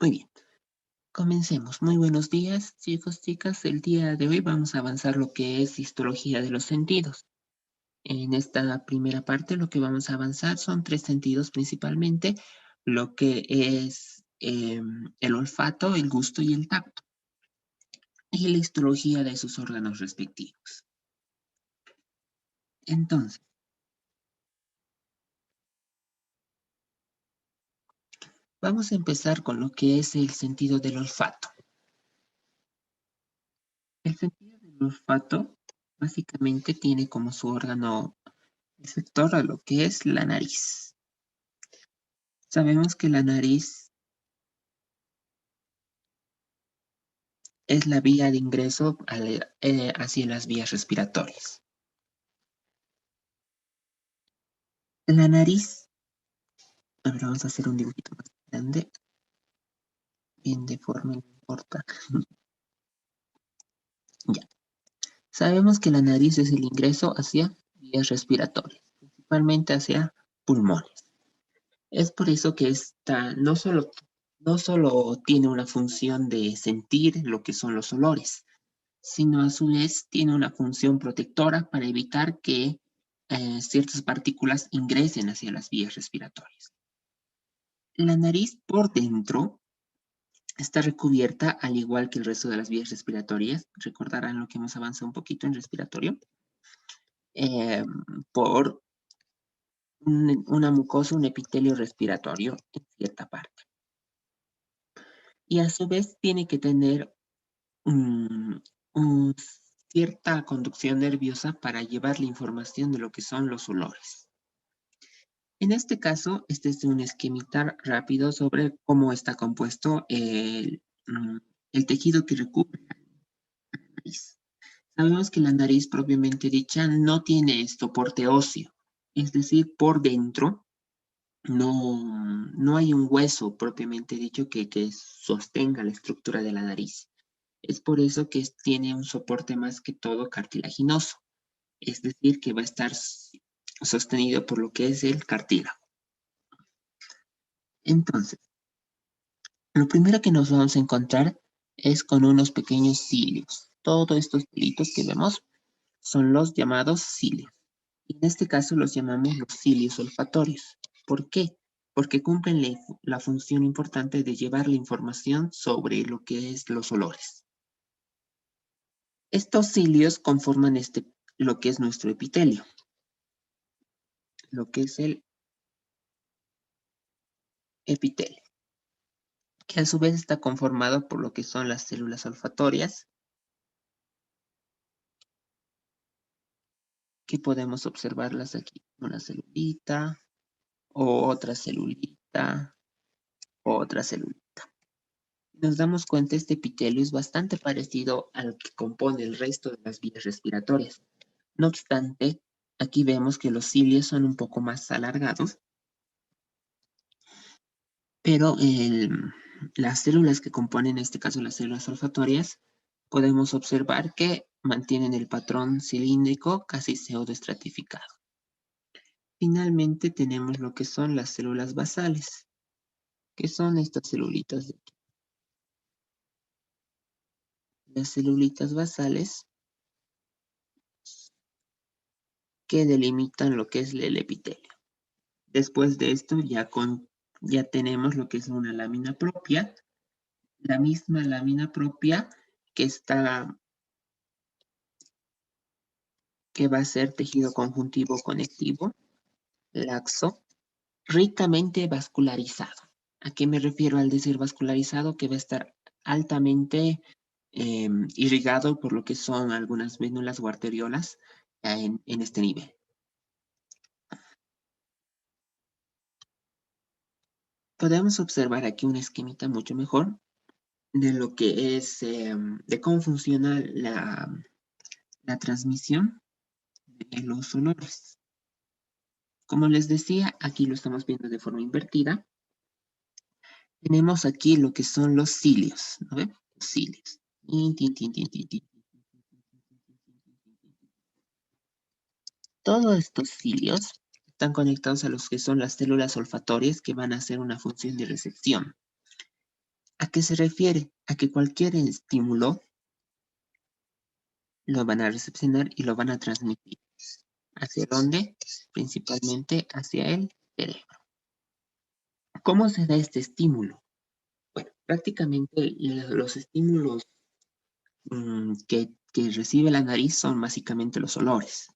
Muy bien, comencemos. Muy buenos días, chicos, chicas. El día de hoy vamos a avanzar lo que es histología de los sentidos. En esta primera parte lo que vamos a avanzar son tres sentidos principalmente, lo que es el olfato, el gusto y el tacto, y la histología de sus órganos respectivos. Entonces, vamos a empezar con lo que es el sentido del olfato. El sentido del olfato básicamente tiene como su órgano receptor a lo que es la nariz. Sabemos que la nariz es la vía de ingreso hacia las vías respiratorias. La nariz, a ver, vamos a hacer un dibujito más grande, bien de forma, no importa. Ya. Sabemos que la nariz es el ingreso hacia vías respiratorias, principalmente hacia pulmones. Es por eso que esta no solo tiene una función de sentir lo que son los olores, sino a su vez tiene una función protectora para evitar que ciertas partículas ingresen hacia las vías respiratorias. La nariz por dentro está recubierta, al igual que el resto de las vías respiratorias, recordarán lo que hemos avanzado un poquito en respiratorio, eh, por una mucosa, un epitelio respiratorio en cierta parte. Y a su vez tiene que tener un cierta conducción nerviosa para llevar la información de lo que son los olores. En este caso, este es un esquemita rápido sobre cómo está compuesto el tejido que recubre la nariz. Sabemos que la nariz propiamente dicha no tiene soporte óseo, es decir, por dentro no hay un hueso propiamente dicho que sostenga la estructura de la nariz. Es por eso que tiene un soporte más que todo cartilaginoso, es decir, que va a estar sostenido por lo que es el cartílago. Entonces, lo primero que nos vamos a encontrar es con unos pequeños cilios. Todos estos pelitos que vemos son los llamados cilios. Y en este caso los llamamos los cilios olfatorios. ¿Por qué? Porque cumplen la función importante de llevar la información sobre lo que es los olores. Estos cilios conforman lo que es nuestro epitelio, lo que es el epitelio, que a su vez está conformado por lo que son las células olfatorias, que podemos observarlas aquí, una celulita, otra celulita, otra celulita. Nos damos cuenta, este epitelio es bastante parecido al que compone el resto de las vías respiratorias. No obstante, aquí vemos que los cilios son un poco más alargados, pero las células que componen, en este caso las células olfatorias, podemos observar que mantienen el patrón cilíndrico casi pseudoestratificado. Finalmente tenemos lo que son las células basales, que son estas celulitas de aquí. Las celulitas basales que delimitan lo que es el epitelio. Después de esto ya tenemos lo que es una lámina propia, la misma lámina propia que va a ser tejido conjuntivo conectivo, laxo, ricamente vascularizado. ¿A qué me refiero al decir vascularizado? Que va a estar altamente irrigado por lo que son algunas vénulas o arteriolas en este nivel. Podemos observar aquí un esquemita mucho mejor de lo que es, de cómo funciona la transmisión de los olores. Como les decía, aquí lo estamos viendo de forma invertida. Tenemos aquí lo que son los cilios, ¿no ven? Los cilios. Todos estos cilios están conectados a los que son las células olfatorias que van a hacer una función de recepción. ¿A qué se refiere? A que cualquier estímulo lo van a recepcionar y lo van a transmitir. ¿Hacia dónde? Principalmente hacia el cerebro. ¿Cómo se da este estímulo? Bueno, prácticamente los estímulos que recibe la nariz son básicamente los olores.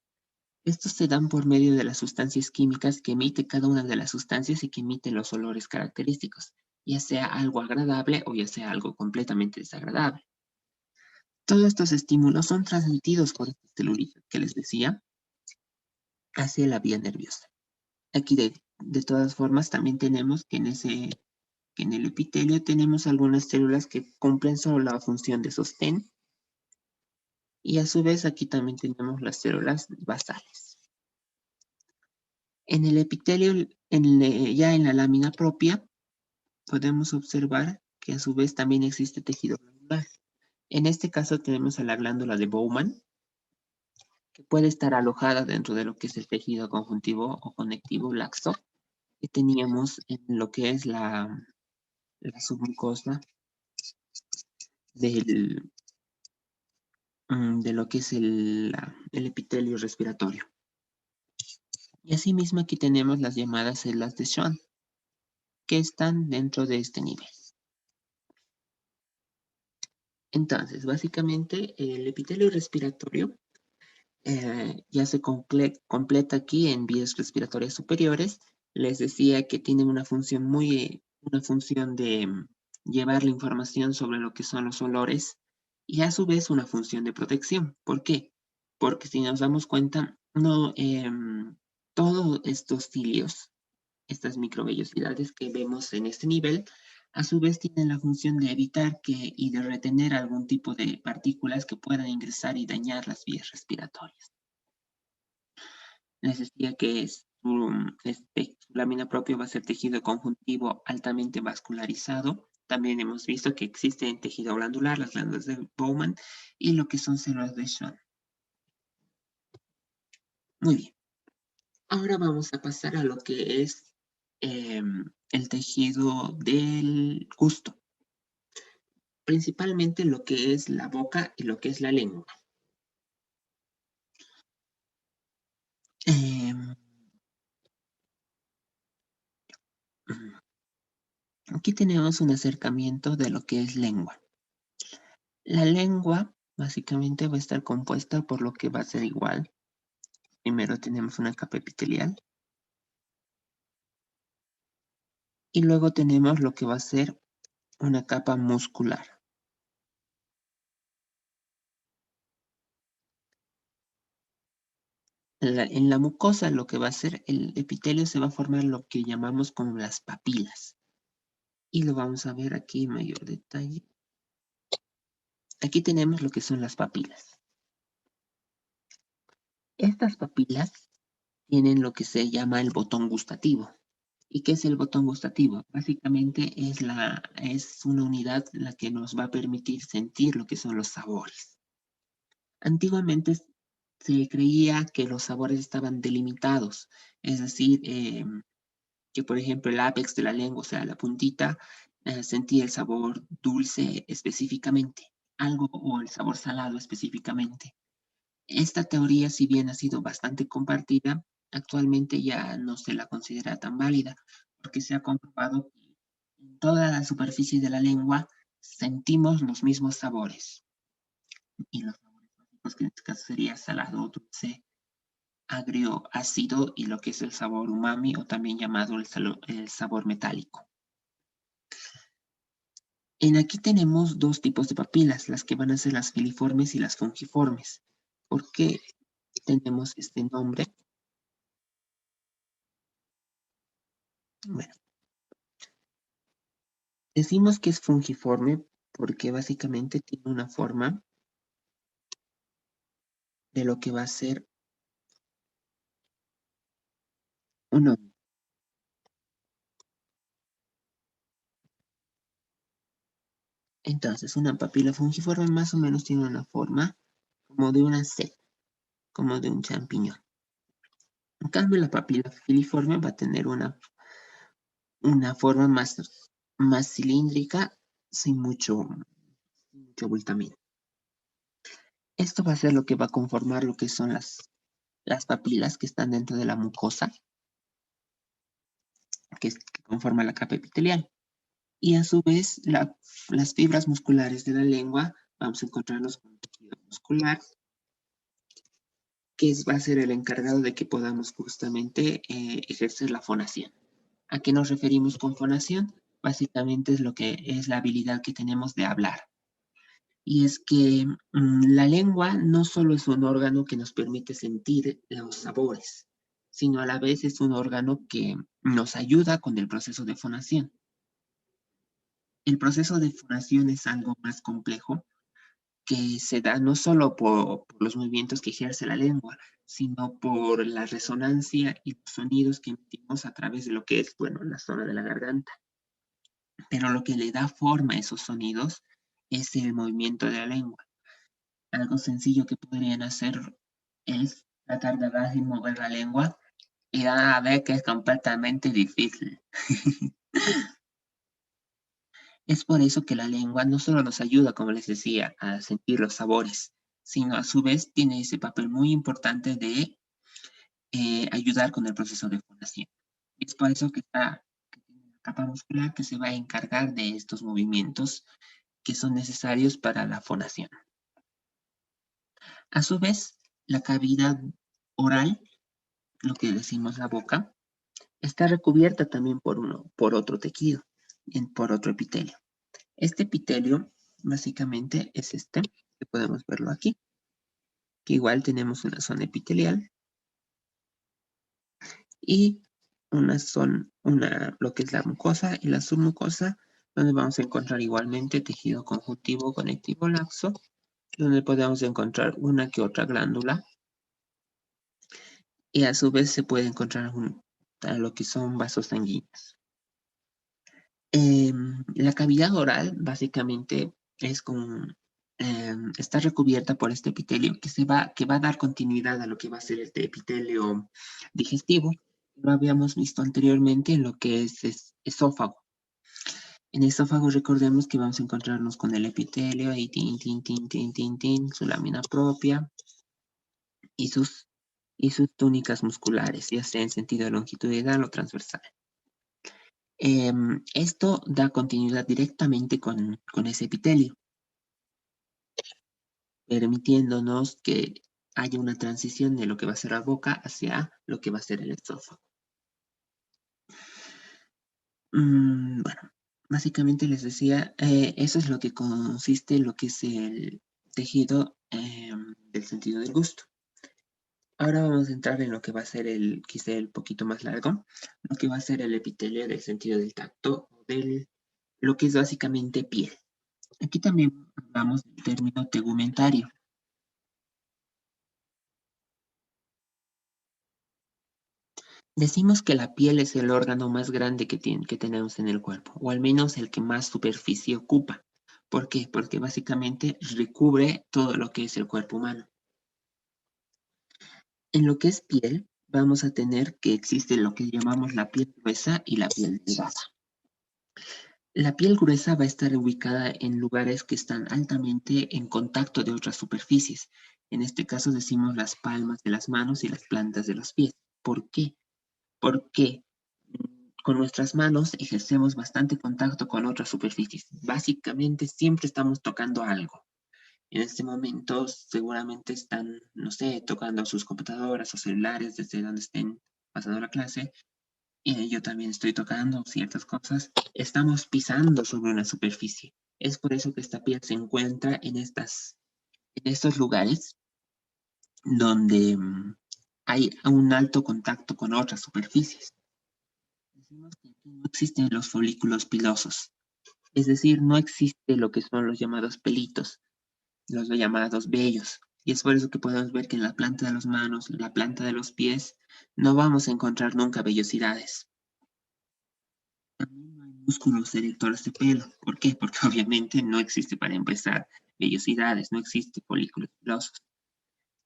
Estos se dan por medio de las sustancias químicas que emite cada una de las sustancias y que emite los olores característicos, ya sea algo agradable o ya sea algo completamente desagradable. Todos estos estímulos son transmitidos por estas celulitas que les decía hacia la vía nerviosa. Aquí de todas formas también tenemos que en el epitelio tenemos algunas células que cumplen solo la función de sostén y a su vez aquí también tenemos las células basales. En el epitelio, ya en la lámina propia, podemos observar que a su vez también existe tejido glandular. En este caso tenemos a la glándula de Bowman, que puede estar alojada dentro de lo que es el tejido conjuntivo o conectivo laxo, que teníamos en lo que es la submucosa del, de lo que es el epitelio respiratorio. Y asimismo aquí tenemos las llamadas células de Schwann, que están dentro de este nivel. Entonces, básicamente, el epitelio respiratorio ya se completa aquí en vías respiratorias superiores. Les decía que tiene una función una función de llevar la información sobre lo que son los olores y a su vez una función de protección. ¿Por qué? Porque si nos damos cuenta, no, todos estos cilios, estas microvellosidades que vemos en este nivel, a su vez tienen la función de evitar y de retener algún tipo de partículas que puedan ingresar y dañar las vías respiratorias. Les decía que su lámina propia va a ser tejido conjuntivo altamente vascularizado. También hemos visto que existe en tejido glandular, las glándulas de Bowman y lo que son células de Schwann. Muy bien. Ahora vamos a pasar a lo que es el tejido del gusto. Principalmente lo que es la boca y lo que es la lengua. Aquí tenemos un acercamiento de lo que es lengua. La lengua básicamente va a estar compuesta por lo que va a ser igual. Primero tenemos una capa epitelial. Y luego tenemos lo que va a ser una capa muscular. En la mucosa lo que va a ser el epitelio se va a formar lo que llamamos como las papilas. Y lo vamos a ver aquí en mayor detalle. Aquí tenemos lo que son las papilas. Estas papilas tienen lo que se llama el botón gustativo. ¿Y qué es el botón gustativo? Básicamente es una unidad la que nos va a permitir sentir lo que son los sabores. Antiguamente se creía que los sabores estaban delimitados, es decir, que por ejemplo el ápex de la lengua, o sea, la puntita, sentía el sabor dulce específicamente, algo o el sabor salado específicamente. Esta teoría, si bien ha sido bastante compartida, actualmente ya no se la considera tan válida, porque se ha comprobado que en toda la superficie de la lengua sentimos los mismos sabores. Y los sabores básicos, que en este caso sería salado, dulce, agrio, ácido y lo que es el sabor umami o también llamado el sabor metálico. Aquí tenemos dos tipos de papilas, las que van a ser las filiformes y las fungiformes. ¿Por qué tenemos este nombre? Bueno, decimos que es fungiforme porque básicamente tiene una forma de lo que va a ser un hongo. Entonces, una papila fungiforme más o menos tiene una forma como de una seta, como de un champiñón. En cambio, la papila filiforme va a tener una forma más cilíndrica, sin mucho abultamiento. Esto va a ser lo que va a conformar lo que son las papilas que están dentro de la mucosa, que conforma la capa epitelial. Y a su vez, las fibras musculares de la lengua, vamos a encontrarnos con un tejido muscular, que va a ser el encargado de que podamos justamente ejercer la fonación. ¿A qué nos referimos con fonación? Básicamente es lo que es la habilidad que tenemos de hablar. Y es que la lengua no solo es un órgano que nos permite sentir los sabores, sino a la vez es un órgano que nos ayuda con el proceso de fonación. El proceso de fonación es algo más complejo que se da no solo por los movimientos que ejerce la lengua, sino por la resonancia y los sonidos que emitimos a través de lo que es, bueno, la zona de la garganta. Pero lo que le da forma a esos sonidos es el movimiento de la lengua. Algo sencillo que podrían hacer es tratar de hablar sin mover la lengua y van a ver que es completamente difícil. Es por eso que la lengua no solo nos ayuda, como les decía, a sentir los sabores, sino a su vez tiene ese papel muy importante de ayudar con el proceso de fonación. Es por eso que tiene la capa muscular que se va a encargar de estos movimientos que son necesarios para la fonación. A su vez, la cavidad oral, lo que decimos la boca, está recubierta también por otro tejido, por otro epitelio. Este epitelio básicamente es este, que podemos verlo aquí, que igual tenemos una zona epitelial y lo que es la mucosa y la submucosa, donde vamos a encontrar igualmente tejido conjuntivo conectivo laxo, donde podemos encontrar una que otra glándula y a su vez se puede encontrar lo que son vasos sanguíneos. La cavidad oral básicamente está recubierta por este epitelio que va a dar continuidad a lo que va a ser este epitelio digestivo. Lo habíamos visto anteriormente en lo que es esófago. En esófago recordemos que vamos a encontrarnos con el epitelio y su lámina propia y sus túnicas musculares, ya sea en sentido longitudinal o transversal. Esto da continuidad directamente con ese epitelio, permitiéndonos que haya una transición de lo que va a ser la boca hacia lo que va a ser el esófago. Bueno, básicamente les decía, eso es lo que consiste lo que es el tejido del sentido del gusto. Ahora vamos a entrar en lo que va a ser quizá el poquito más largo, lo que va a ser el epitelio del sentido del tacto, lo que es básicamente piel. Aquí también hablamos del término tegumentario. Decimos que la piel es el órgano más grande que tenemos en el cuerpo, o al menos el que más superficie ocupa. ¿Por qué? Porque básicamente recubre todo lo que es el cuerpo humano. En lo que es piel, vamos a tener que existe lo que llamamos la piel gruesa y la piel delgada. La piel gruesa va a estar ubicada en lugares que están altamente en contacto de otras superficies. En este caso decimos las palmas de las manos y las plantas de los pies. ¿Por qué? Porque con nuestras manos ejercemos bastante contacto con otras superficies. Básicamente siempre estamos tocando algo. En este momento seguramente están, no sé, tocando sus computadoras o celulares desde donde estén pasando la clase. Y yo también estoy tocando ciertas cosas. Estamos pisando sobre una superficie. Es por eso que esta piel se encuentra en estos lugares donde hay un alto contacto con otras superficies. Decimos que aquí no existen los folículos pilosos, es decir, no existe lo que son los llamados pelitos, los llamados vellos. Y es por eso que podemos ver que en la planta de las manos, en la planta de los pies, no vamos a encontrar nunca vellosidades. También no hay músculos selectores de pelo. ¿Por qué? Porque obviamente no existe para empezar vellosidades, no existe folículos pilosos.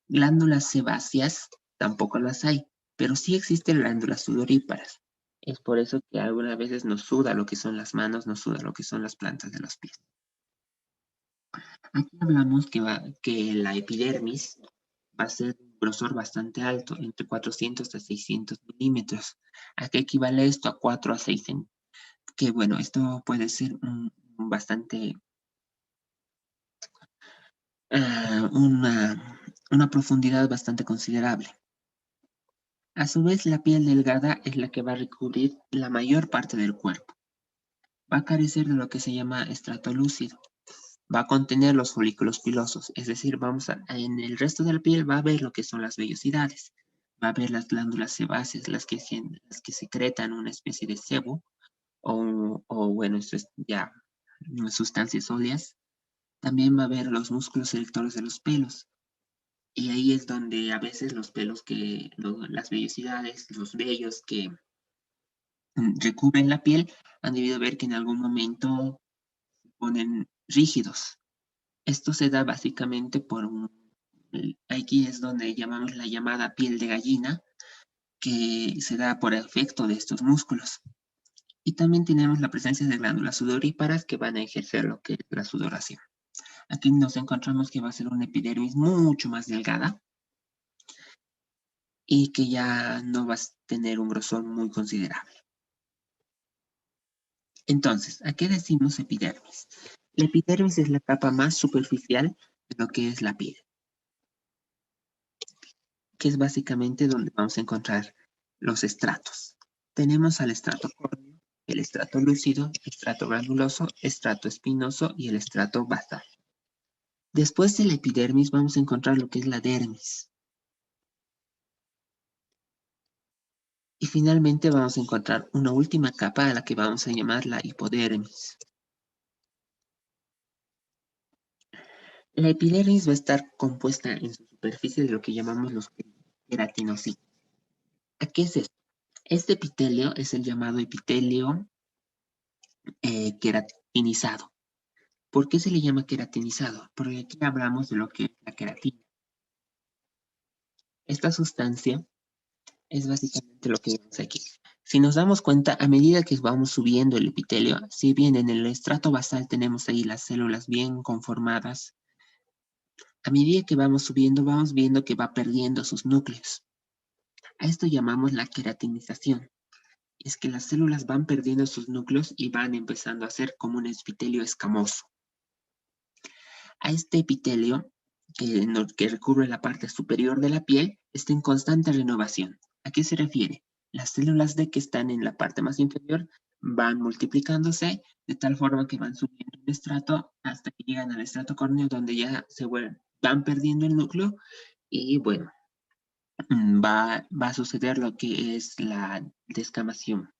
Glándulas sebáceas tampoco las hay, pero sí existen glándulas sudoríparas. Es por eso que algunas veces nos suda lo que son las manos, nos suda lo que son las plantas de los pies. Aquí hablamos que la epidermis va a ser un grosor bastante alto, entre 400 a 600 milímetros. ¿A qué equivale esto? A 4 a 6 centímetros. Que bueno, esto puede ser bastante, una profundidad bastante considerable. A su vez, la piel delgada es la que va a recubrir la mayor parte del cuerpo. Va a carecer de lo que se llama estrato lúcido. Va a contener los folículos pilosos, es decir, en el resto de la piel va a haber lo que son las vellosidades. Va a haber las glándulas sebáceas, las que secretan una especie de sebo, bueno, esto es ya sustancias óleas. También va a haber los músculos selectores de los pelos. Y ahí es donde a veces los pelos las vellosidades, los vellos que recubren la piel, han debido ver que en algún momento se ponen rígidos. Esto se da básicamente aquí es donde llamamos la llamada piel de gallina, que se da por efecto de estos músculos. Y también tenemos la presencia de glándulas sudoríparas que van a ejercer lo que es la sudoración. Aquí nos encontramos que va a ser una epidermis mucho más delgada y que ya no va a tener un grosor muy considerable. Entonces, ¿a qué decimos epidermis? La epidermis es la capa más superficial de lo que es la piel, que es básicamente donde vamos a encontrar los estratos. Tenemos al estrato córneo, el estrato lúcido, estrato granuloso, estrato espinoso y el estrato basal. Después de la epidermis vamos a encontrar lo que es la dermis. Y finalmente vamos a encontrar una última capa a la que vamos a llamar la hipodermis. La epidermis va a estar compuesta en su superficie de lo que llamamos los queratinocitos. ¿A qué es esto? Este epitelio es el llamado epitelio queratinizado. ¿Por qué se le llama queratinizado? Porque aquí hablamos de lo que es la queratina. Esta sustancia es básicamente lo que vemos aquí. Si nos damos cuenta, a medida que vamos subiendo el epitelio, si bien en el estrato basal tenemos ahí las células bien conformadas, a medida que vamos subiendo, vamos viendo que va perdiendo sus núcleos. A esto llamamos la queratinización. Es que las células van perdiendo sus núcleos y van empezando a ser como un epitelio escamoso. A este epitelio, que recubre la parte superior de la piel, está en constante renovación. ¿A qué se refiere? Las células D que están en la parte más inferior van multiplicándose de tal forma que van subiendo un estrato hasta que llegan al estrato córneo donde ya van perdiendo el núcleo y bueno, va a suceder lo que es la descamación.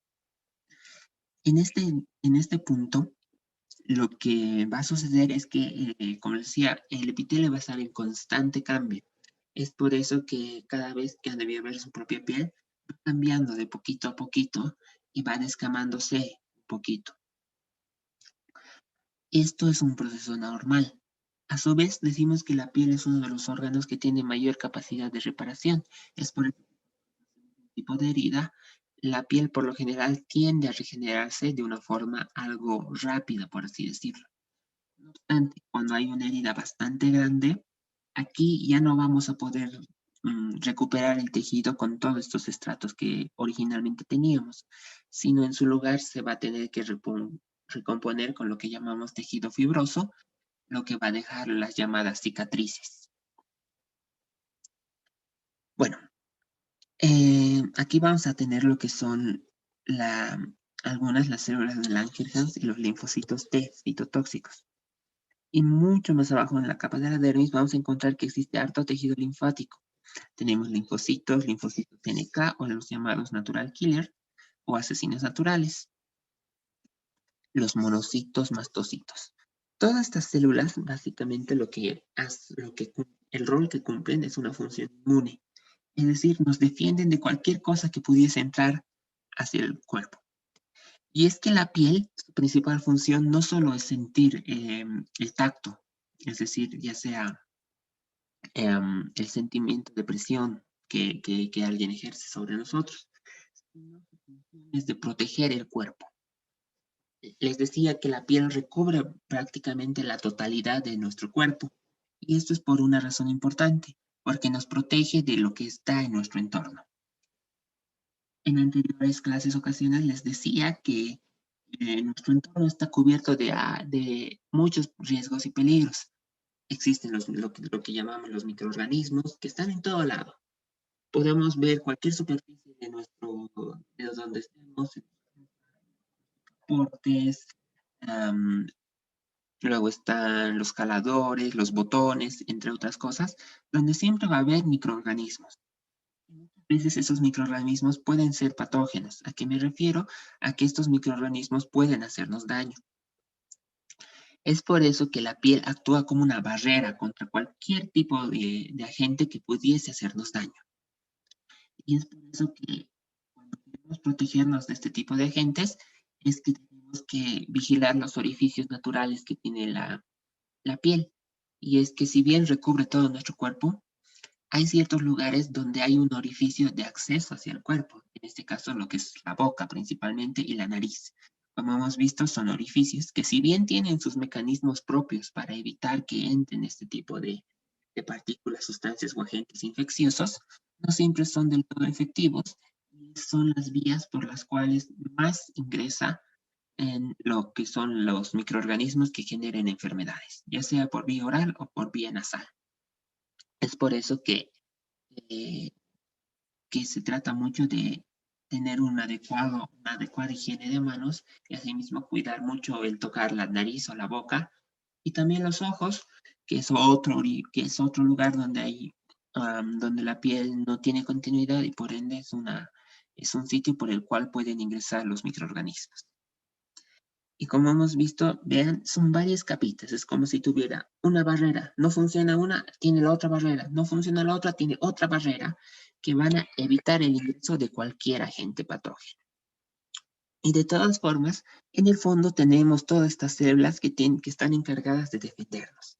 En este punto, lo que va a suceder es que, como decía, el epitelio va a estar en constante cambio. Es por eso que cada vez que han debido ver su propia piel, va cambiando de poquito a poquito y va descamándose un poquito. Esto es un proceso normal. A su vez, decimos que la piel es uno de los órganos que tiene mayor capacidad de reparación. Es por el tipo de herida, la piel por lo general tiende a regenerarse de una forma algo rápida, por así decirlo. No obstante, cuando hay una herida bastante grande, aquí ya no vamos a poder recuperar el tejido con todos estos estratos que originalmente teníamos, sino en su lugar se va a tener que recomponer con lo que llamamos tejido fibroso, lo que va a dejar las llamadas cicatrices. Bueno, aquí vamos a tener lo que son las células de Langerhans y los linfocitos T citotóxicos. Y mucho más abajo en la capa de la dermis vamos a encontrar que existe harto tejido linfático. Tenemos linfocitos NK o los llamados natural killer o asesinos naturales. Los monocitos, mastocitos. Todas estas células, básicamente el rol que cumplen es una función inmune. Es decir, nos defienden de cualquier cosa que pudiese entrar hacia el cuerpo. Y es que la piel, su principal función no solo es sentir el tacto, es decir, ya sea el sentimiento de presión que alguien ejerce sobre nosotros, sino es de proteger el cuerpo. Les decía que la piel recubre prácticamente la totalidad de nuestro cuerpo. Y esto es por una razón importante, porque nos protege de lo que está en nuestro entorno. En anteriores clases ocasiones les decía que nuestro entorno está cubierto de muchos riesgos y peligros. Existen lo que llamamos los microorganismos que están en todo lado. Podemos ver cualquier superficie de donde estemos, portes, luego están los caladores, los botones, entre otras cosas, donde siempre va a haber microorganismos. Muchas veces esos microorganismos pueden ser patógenos. ¿A qué me refiero? A que estos microorganismos pueden hacernos daño. Es por eso que la piel actúa como una barrera contra cualquier tipo de agente que pudiese hacernos daño. Y es por eso que cuando queremos protegernos de este tipo de agentes, es que tenemos que vigilar los orificios naturales que tiene la piel. Y es que si bien recubre todo nuestro cuerpo, hay ciertos lugares donde hay un orificio de acceso hacia el cuerpo. En este caso, lo que es la boca principalmente y la nariz. Como hemos visto, son orificios que si bien tienen sus mecanismos propios para evitar que entren este tipo de partículas, sustancias o agentes infecciosos, no siempre son del todo efectivos y son las vías por las cuales más ingresa en lo que son los microorganismos que generen enfermedades, ya sea por vía oral o por vía nasal. Es por eso eh, que se trata mucho de tener una adecuada higiene de manos y asimismo cuidar mucho el tocar la nariz o la boca y también los ojos, que es otro lugar donde donde la piel no tiene continuidad y por ende es un sitio por el cual pueden ingresar los microorganismos. Y como hemos visto, vean, son varias capitas. Es como si tuviera una barrera. No funciona una, tiene la otra barrera. No funciona la otra, tiene otra barrera que van a evitar el ingreso de cualquier agente patógeno. Y de todas formas, en el fondo tenemos todas estas células que están encargadas de defendernos.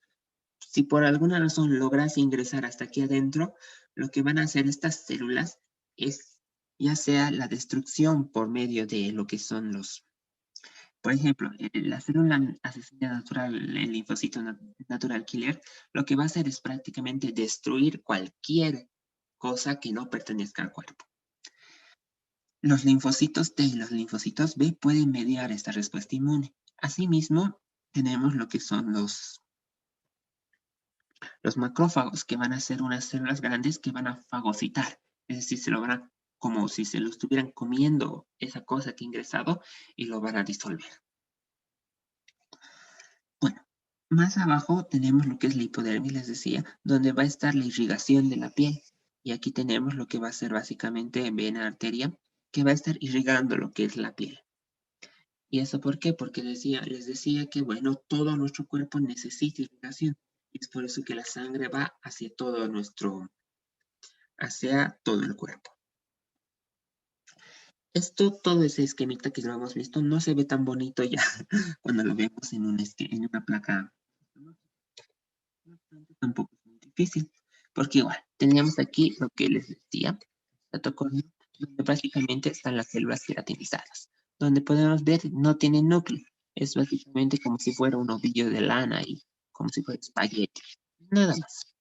Si por alguna razón logras ingresar hasta aquí adentro, lo que van a hacer estas células es ya sea la destrucción por medio de lo que son por ejemplo, la célula asesina natural, el linfocito natural killer, lo que va a hacer es prácticamente destruir cualquier cosa que no pertenezca al cuerpo. Los linfocitos T y los linfocitos B pueden mediar esta respuesta inmune. Asimismo, tenemos lo que son los macrófagos, que van a ser unas células grandes que van a fagocitar, es decir, se lo van a, como si se lo estuvieran comiendo esa cosa que ha ingresado y lo van a disolver. Bueno, más abajo tenemos lo que es la hipodermis, les decía, donde va a estar la irrigación de la piel. Y aquí tenemos lo que va a ser básicamente vena arteria, que va a estar irrigando lo que es la piel. ¿Y eso por qué? Porque les decía que, bueno, todo nuestro cuerpo necesita irrigación. Y es por eso que la sangre va hacia todo el cuerpo. Todo ese esquemita que lo hemos visto, no se ve tan bonito ya cuando lo vemos en una placa. Tampoco es muy difícil, porque igual, teníamos aquí lo que les decía, donde básicamente están las células queratinizadas, donde podemos ver no tiene núcleo, es básicamente como si fuera un ovillo de lana y como si fuera espagueti, nada más.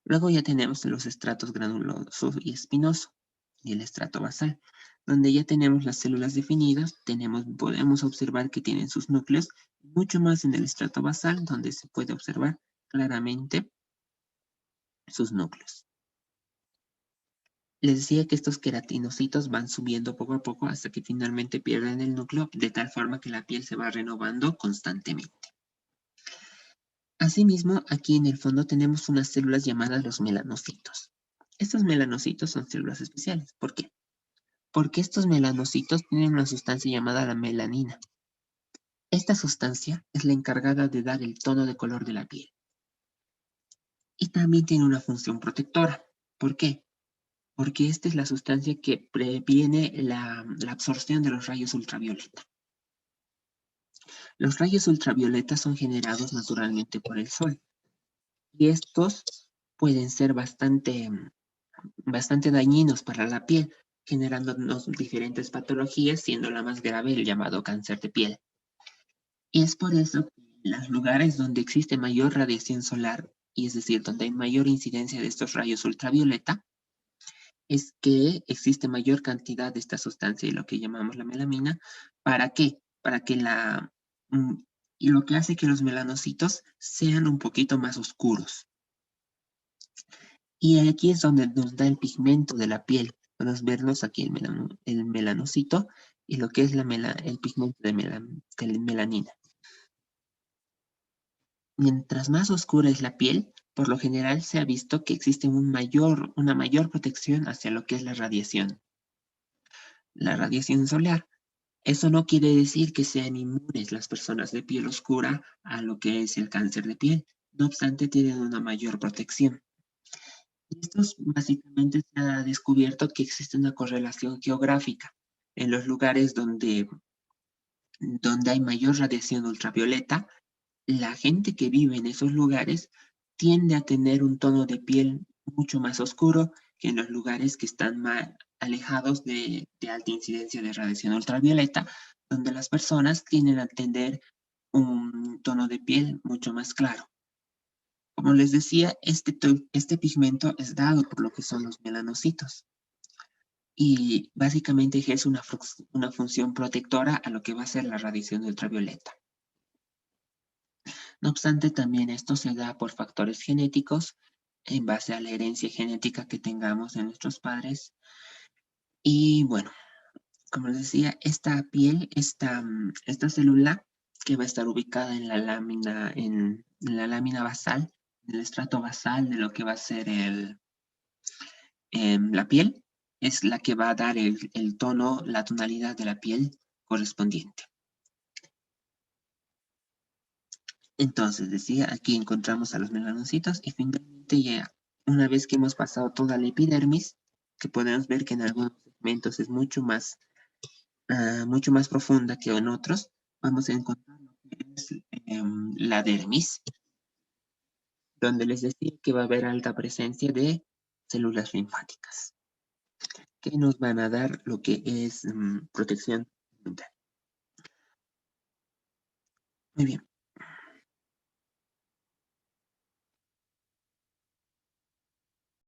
Luego ya tenemos los estratos granuloso y espinoso y el estrato basal, donde ya tenemos las células definidas, podemos observar que tienen sus núcleos, mucho más en el estrato basal, donde se puede observar claramente sus núcleos. Les decía que estos queratinocitos van subiendo poco a poco hasta que finalmente pierden el núcleo, de tal forma que la piel se va renovando constantemente. Asimismo, aquí en el fondo tenemos unas células llamadas los melanocitos. Estos melanocitos son células especiales. ¿Por qué? Porque estos melanocitos tienen una sustancia llamada la melanina. Esta sustancia es la encargada de dar el tono de color de la piel. Y también tiene una función protectora. ¿Por qué? Porque esta es la sustancia que previene la absorción de los rayos ultravioleta. Los rayos ultravioleta son generados naturalmente por el sol y estos pueden ser bastante dañinos para la piel generándonos diferentes patologías, siendo la más grave el llamado cáncer de piel. Y es por eso que en los lugares donde existe mayor radiación solar, y es decir, donde hay mayor incidencia de estos rayos ultravioleta, es que existe mayor cantidad de esta sustancia y lo que llamamos la melamina. ¿Para qué? Para que y lo que hace que los melanocitos sean un poquito más oscuros. Y aquí es donde nos da el pigmento de la piel. Podemos vernos aquí el melanocito y lo que es el pigmento de melanina. Mientras más oscura es la piel, por lo general se ha visto que existe una mayor protección hacia lo que es la radiación. La radiación solar. Eso no quiere decir que sean inmunes las personas de piel oscura a lo que es el cáncer de piel. No obstante, tienen una mayor protección. Estos básicamente se ha descubierto que existe una correlación geográfica en los lugares donde hay mayor radiación ultravioleta. La gente que vive en esos lugares tiende a tener un tono de piel mucho más oscuro que en los lugares que están más alejados de alta incidencia de radiación ultravioleta, donde las personas tienden a tener un tono de piel mucho más claro. Como les decía, este pigmento es dado por lo que son los melanocitos y básicamente ejerce una función protectora a lo que va a ser la radiación ultravioleta. No obstante, también esto se da por factores genéticos en base a la herencia genética que tengamos de nuestros padres. Y bueno, como les decía, esta piel, esta célula que va a estar ubicada en la lámina basal, en el estrato basal de lo que va a ser la piel, es la que va a dar el tono, la tonalidad de la piel correspondiente. Entonces, decía, aquí encontramos a los melanocitos y finalmente ya, una vez que hemos pasado toda la epidermis, que podemos ver que en algunos segmentos es mucho más profunda que en otros, vamos a encontrar lo que es la dermis, donde les decía que va a haber alta presencia de células linfáticas, que nos van a dar lo que es protección mental. Muy bien.